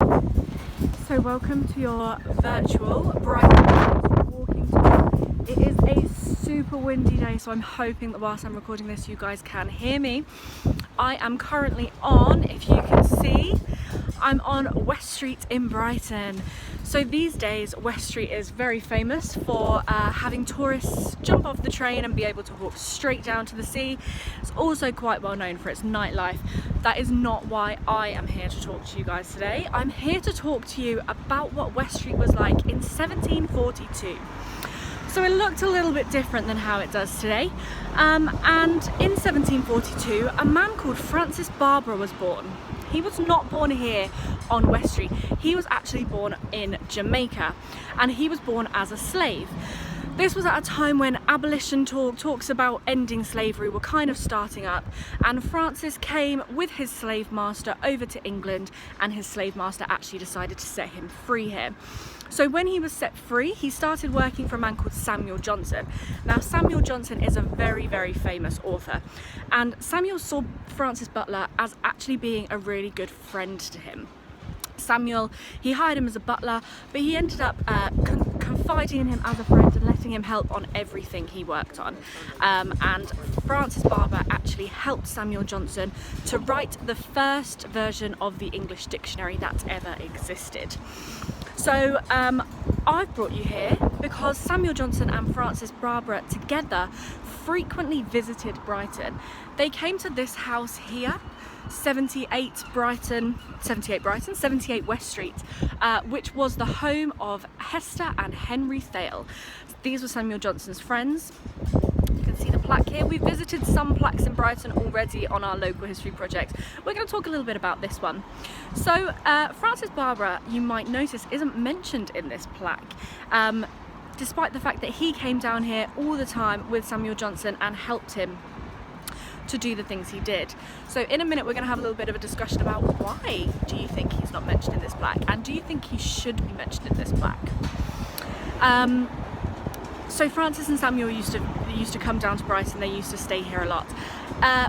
So welcome to your virtual Brighton walking tour. It is a super windy day, so I'm hoping that whilst I'm recording this you guys can hear me. I am currently on, if you can see, I'm on West Street in Brighton. So these days West Street is very famous for having tourists jump off the train and be able to walk straight down to the sea. It's also quite well known for its nightlife. That is not why I am here to talk to you guys today. I'm here to talk to you about what West Street was like in 1742. So it looked a little bit different than how it does today. And in 1742, a man called Francis Barbara was born. He was not born here on West Street. He was actually born in Jamaica, and he was born as a slave. This was at a time when abolition talks about ending slavery were kind of starting up, and Francis came with his slave master over to England, and his slave master actually decided to set him free here. So when he was set free, he started working for a man called Samuel Johnson. Now Samuel Johnson is a very, very famous author, and Samuel saw Francis Butler as actually being a really good friend to him. Samuel, he hired him as a butler, but he ended up confiding in him as a friend and letting him help on everything he worked on. And Francis Barbara actually helped Samuel Johnson to write the first version of the English dictionary that ever existed. So I've brought you here because Samuel Johnson and Francis Barbara together frequently visited Brighton. They came to this house here, 78 West Street, which was the home of Hester and Henry Thale. These were Samuel Johnson's friends. You can see the plaque here. We've visited some plaques in Brighton already on our local history project. We're going to talk a little bit about this one. So Francis Barbara, you might notice, isn't mentioned in this plaque, despite the fact that he came down here all the time with Samuel Johnson and helped him to do the things he did. So in a minute we're going to have a little bit of a discussion about why do you think he's not mentioned in this plaque, and do you think he should be mentioned in this plaque. So Francis and Samuel used to come down to Brighton. They used to stay here a lot.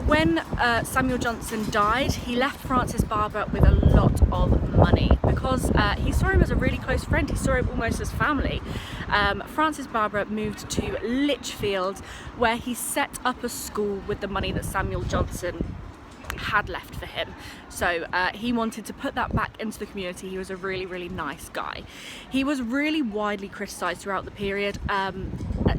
When Samuel Johnson died, he left Francis Barbara with a lot of money because he saw him as a really close friend. He saw him almost as family. Francis Barbara moved to Lichfield, where he set up a school with the money that Samuel Johnson had left for him. So he wanted to put that back into the community. He was a really, really nice guy. He was really widely criticised throughout the period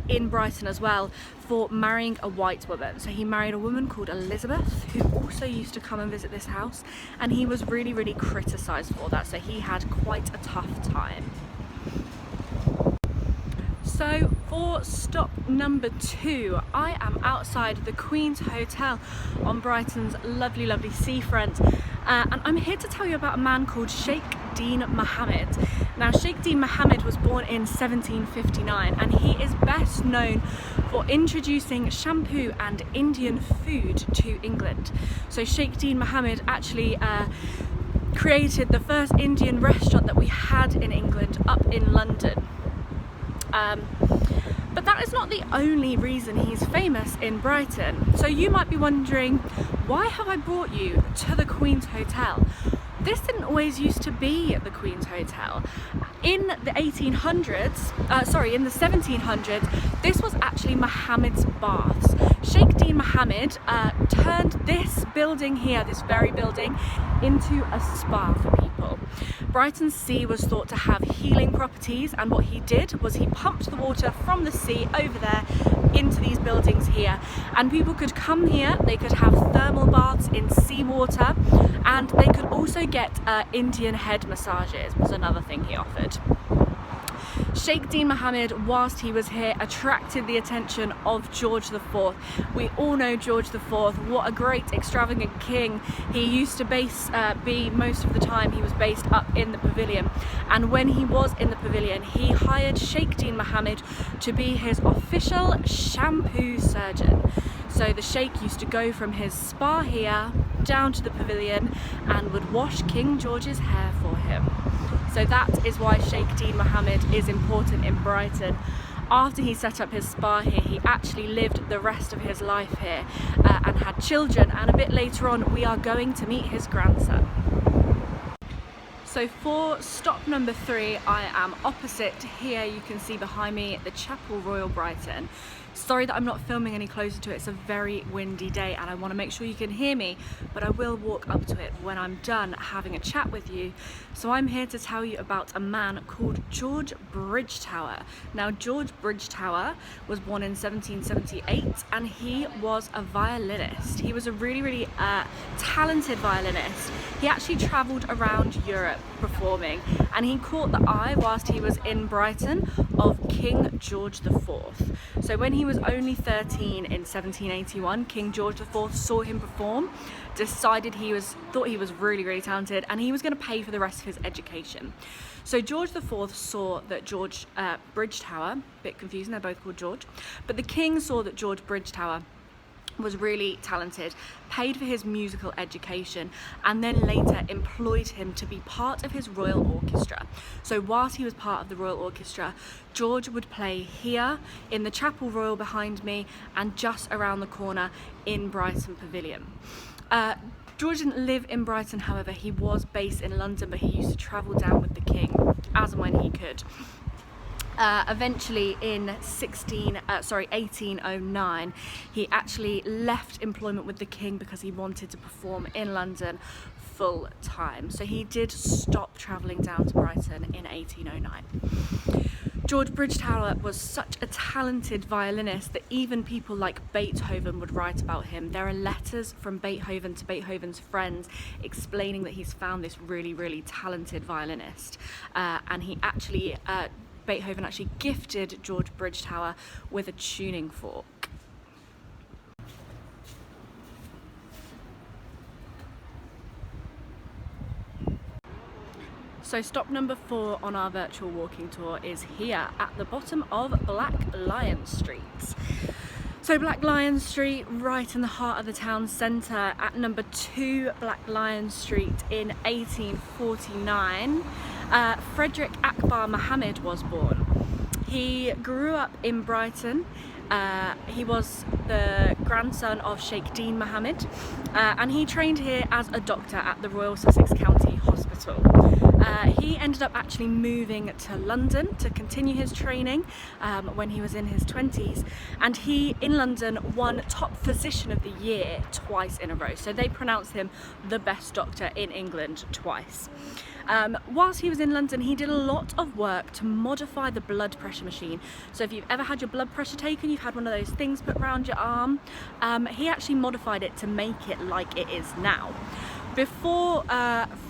in Brighton as well for marrying a white woman. So he married a woman called Elizabeth, who also used to come and visit this house, and he was really, really criticised for that. So he had quite a tough time. So for stop number 2, I am outside the Queen's Hotel on Brighton's lovely, lovely seafront, and I'm here to tell you about a man called Sheikh Dean Mohammed. Now Sheikh Dean Mohammed was born in 1759, and he is best known for introducing shampoo and Indian food to England. So Sheikh Dean Mohammed actually created the first Indian restaurant that we had in England up in London. But that is not the only reason he's famous in Brighton. So you might be wondering, why have I brought you to the Queen's Hotel? This didn't always used to be the Queen's Hotel. In the 1700s, this was actually Mohammed's baths. Sheikh Dean Mohammed turned this building here, this very building, into a spa for people. Brighton's sea was thought to have healing properties, and what he did was he pumped the water from the sea over there into these buildings here, and people could come here, they could have thermal baths in seawater, and they could also get Indian head massages, was another thing he offered. Sheikh Dean Mohammed, whilst he was here, attracted the attention of George IV. We all know George IV, what a great extravagant king. He used to be most of the time he was based up in the pavilion, and when he was in the pavilion he hired Sheikh Dean Mohammed to be his official shampoo surgeon. So the Sheikh used to go from his spa here down to the pavilion and would wash King George's hair for him. So that is why Sheikh Dean Mohammed is important in Brighton. After he set up his spa here, he actually lived the rest of his life here and had children, and a bit later on we are going to meet his grandson. So for stop number 3, I am opposite here. You can see behind me the Chapel Royal Brighton. Sorry that I'm not filming any closer to it. It's a very windy day and I want to make sure you can hear me, but I will walk up to it when I'm done having a chat with you. So I'm here to tell you about a man called George Bridgetower. Now, George Bridgetower was born in 1778 and he was a violinist. He was a really talented violinist. He actually travelled around Europe performing, and he caught the eye whilst he was in Brighton of King George IV. So when he was only 13 in 1781, King George IV saw him perform, decided thought he was really talented, and he was going to pay for the rest of his education. So George IV saw that George Bridgetower, a bit confusing, they're both called George, but the king saw that George Bridgetower was really talented, paid for his musical education, and then later employed him to be part of his royal orchestra. So whilst he was part of the royal orchestra, George would play here in the Chapel Royal behind me and just around the corner in Brighton Pavilion. George didn't live in Brighton, however. He was based in London, but he used to travel down with the king as and when he could. Eventually in 1809, he actually left employment with the king because he wanted to perform in London full time. So he did stop travelling down to Brighton in 1809. George Bridgetower was such a talented violinist that even people like Beethoven would write about him. There are letters from Beethoven to Beethoven's friends explaining that he's found this really talented violinist, and Beethoven actually gifted George Bridgetower with a tuning fork. So stop number 4 on our virtual walking tour is here at the bottom of Black Lion Street. So Black Lion Street, right in the heart of the town centre, at number 2 Black Lion Street in 1849, Frederick Akbar Mohammed was born. He grew up in Brighton. He was the grandson of Sheikh Dean Mohammed, and he trained here as a doctor at the Royal Sussex County Hospital. He ended up actually moving to London to continue his training when he was in his 20s, and he in London won top physician of the year twice in a row. So they pronounced him the best doctor in England twice. Whilst he was in London, he did a lot of work to modify the blood pressure machine. So if you've ever had your blood pressure taken, you've had one of those things put around your arm, he actually modified it to make it like it is now. Before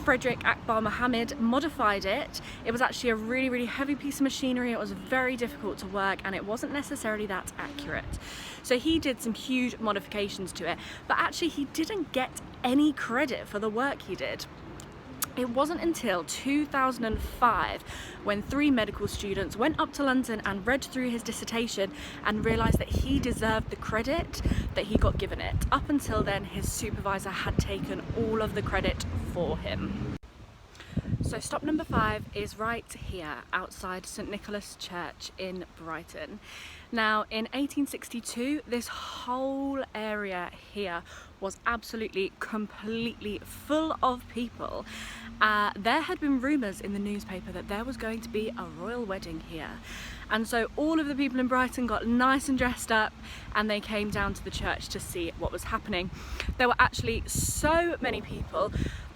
Frederick Akbar Mohammed modified it, it was actually a really heavy piece of machinery. It was very difficult to work and it wasn't necessarily that accurate. So he did some huge modifications to it, but actually he didn't get any credit for the work he did. It wasn't until 2005 when 3 medical students went up to London and read through his dissertation and realised that he deserved the credit that he got given it. Up until then, his supervisor had taken all of the credit for him. So stop number 5 is right here outside St Nicholas Church in Brighton. Now in 1862, this whole area here was absolutely completely full of people. There had been rumours in the newspaper that there was going to be a royal wedding here, and so all of the people in Brighton got nice and dressed up and they came down to the church to see what was happening. There were actually so many people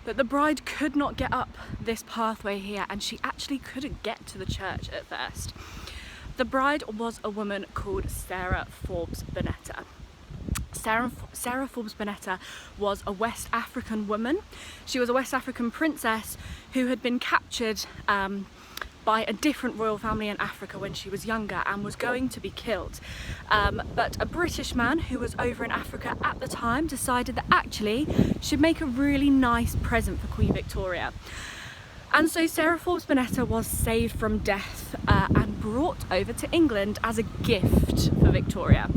that the bride could not get up this pathway here, and she actually couldn't get to the church at first. The bride was a woman called Sarah Forbes Bonetta. Sarah Forbes Bonetta was a West African woman. She was a West African princess who had been captured by a different royal family in Africa when she was younger and was going to be killed. But a British man who was over in Africa at the time decided that actually she'd make a really nice present for Queen Victoria. And so Sarah Forbes Bonetta was saved from death and brought over to England as a gift for Victoria.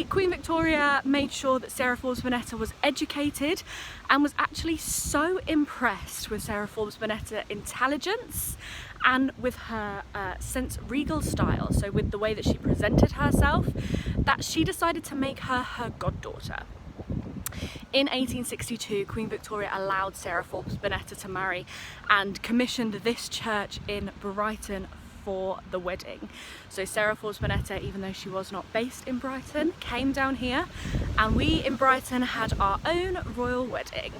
Queen Victoria made sure that Sarah Forbes Bonetta was educated and was actually so impressed with Sarah Forbes Bonetta's intelligence and with her regal style, so with the way that she presented herself, that she decided to make her her goddaughter. In 1862, Queen Victoria allowed Sarah Forbes Bonetta to marry and commissioned this church in Brighton for the wedding. So Sarah Forbes Bonetta, even though she was not based in Brighton, came down here, and we in Brighton had our own royal wedding.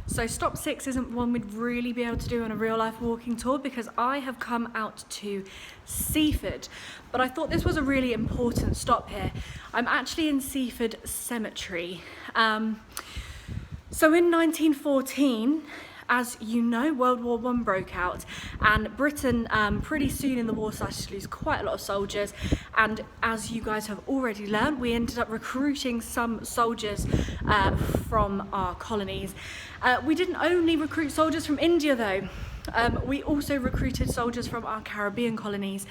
So stop 6 isn't one we'd really be able to do on a real life walking tour because I have come out to Seaford, but I thought this was a really important stop here. I'm actually in Seaford Cemetery. So in 1914, as you know, World War I broke out, and Britain pretty soon in the war started to lose quite a lot of soldiers, and as you guys have already learned, we ended up recruiting some soldiers from our colonies. We didn't only recruit soldiers from India though. We also recruited soldiers from our Caribbean colonies,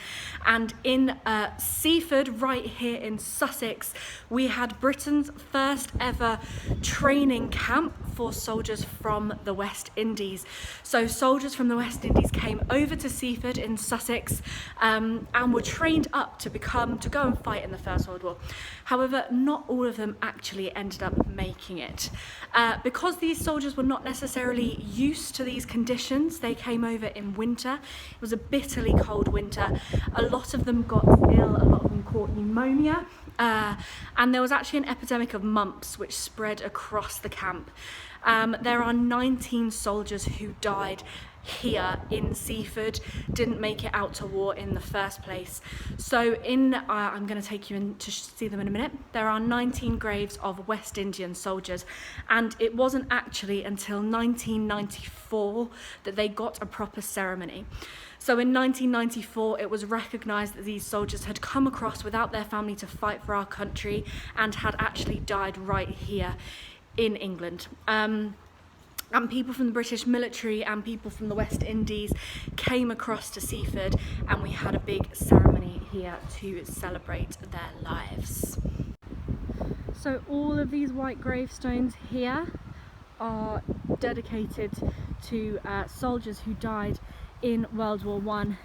and in Seaford, right here in Sussex, we had Britain's first ever training camp for soldiers from the West Indies. So soldiers from the West Indies came over to Seaford in Sussex and were trained up to go and fight in the First World War. However, not all of them actually ended up making it. Because these soldiers were not necessarily used to these conditions, they came over in winter. It was a bitterly cold winter. A lot of them got ill, a lot of them caught pneumonia, and there was actually an epidemic of mumps which spread across the camp. There are 19 soldiers who died here in Seaford, didn't make it out to war in the first place. So I'm going to take you in to see them in a minute. There are 19 graves of West Indian soldiers, and it wasn't actually until 1994 that they got a proper ceremony. So in 1994, it was recognised that these soldiers had come across without their family to fight for our country and had actually died right here in England. And people from the British military and people from the West Indies came across to Seaford, and we had a big ceremony here to celebrate their lives. So all of these white gravestones here are dedicated to soldiers who died in World War I,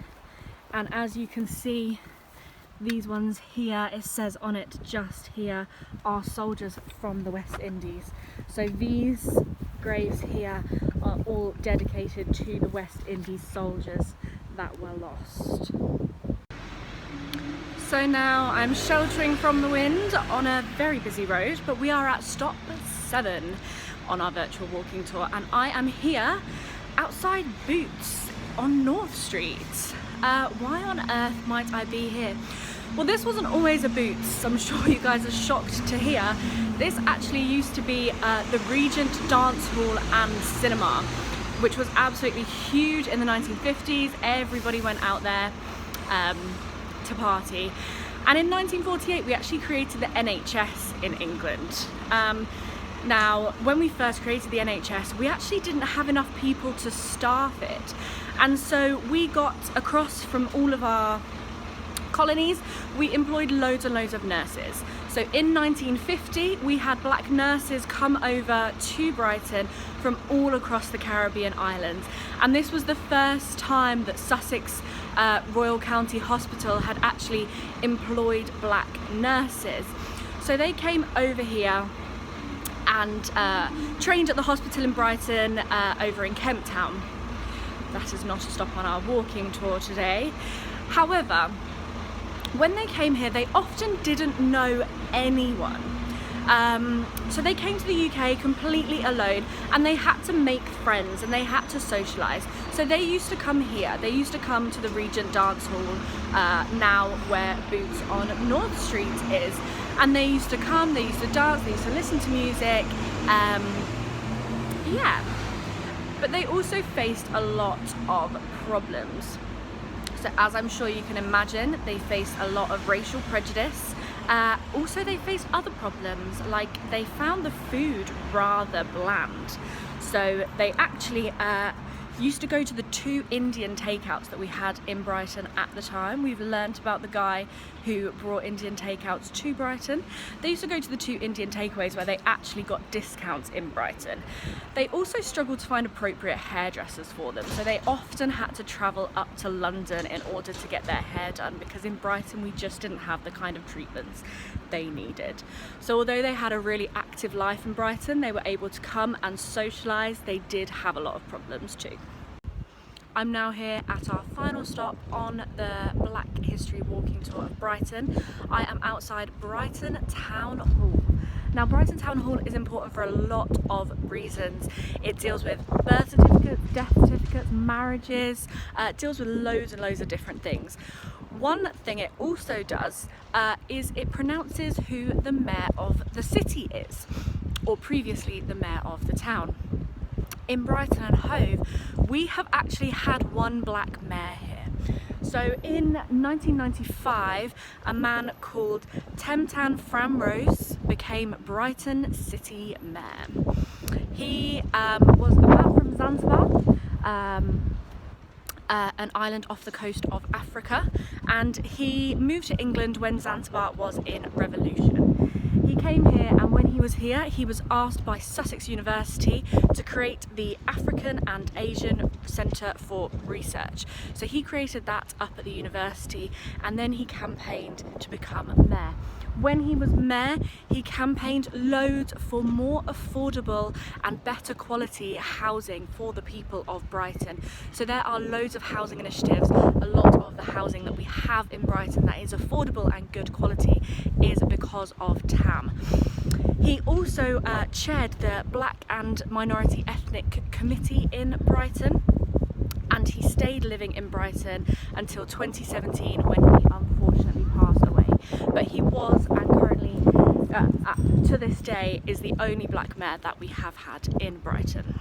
and as you can see, these ones here, it says on it just here, are soldiers from the West Indies. So these graves here are all dedicated to the West Indies soldiers that were lost. So now I'm sheltering from the wind on a very busy road, but we are at stop 7 on our virtual walking tour, and I am here outside Boots on North Street. Why on earth might I be here? Well, this wasn't always a Boots. I'm sure you guys are shocked to hear. This actually used to be the Regent Dance Hall and Cinema, which was absolutely huge in the 1950s. Everybody went out there to party. And in 1948, we actually created the NHS in England. Now, when we first created the NHS, we actually didn't have enough people to staff it. And so we got across from all of our colonies, we employed loads and loads of nurses. So in 1950, we had black nurses come over to Brighton from all across the Caribbean islands. And this was the first time that Sussex Royal County Hospital had actually employed black nurses. So they came over here and trained at the hospital in Brighton over in Kemp Town. That is not a stop on our walking tour today. However, when they came here, they often didn't know anyone. So they came to the UK completely alone, and they had to make friends and they had to socialise. So they used to come here. They used to come to the Regent Dance Hall, now where Boots on North Street is. And they used to come, they used to dance, they used to listen to music. Yeah. But they also faced a lot of problems. So as I'm sure you can imagine, they faced a lot of racial prejudice. Also, they faced other problems, like they found the food rather bland. So they actually used to go to the 2 Indian takeouts that we had in Brighton at the time. We've learnt about the guy who brought Indian takeouts to Brighton. They used to go to the 2 Indian takeaways where they actually got discounts in Brighton. They also struggled to find appropriate hairdressers for them, so they often had to travel up to London in order to get their hair done, because in Brighton we just didn't have the kind of treatments they needed. So although they had a really active life in Brighton, they were able to come and socialise, they did have a lot of problems too. I'm now here at our final stop on the Black History walking tour of Brighton. I am outside Brighton Town Hall. Now, Brighton Town Hall is important for a lot of reasons. It deals with birth certificates, death certificates, marriages, it deals with loads and loads of different things. One thing it also does is it pronounces who the mayor of the city is, or previously the mayor of the town. In Brighton and Hove, we have actually had one black mayor here. So in 1995, a man called Temtan Framrose became Brighton City Mayor. He was a man from Zanzibar, an island off the coast of Africa, and he moved to England when Zanzibar was in revolution. He came here, and when he was here, he was asked by Sussex University to create the African and Asian Centre for Research. So he created that up at the university, and then he campaigned to become mayor. When he was mayor, he campaigned loads for more affordable and better quality housing for the people of Brighton. So there are loads of housing initiatives. A lot of the housing that we have in Brighton that is affordable and good quality is because of TAM. He also chaired the Black and Minority Ethnic Committee in Brighton, and he stayed living in Brighton until 2017 when he unfortunately passed away. But he was, and currently to this day is, the only black mayor that we have had in Brighton.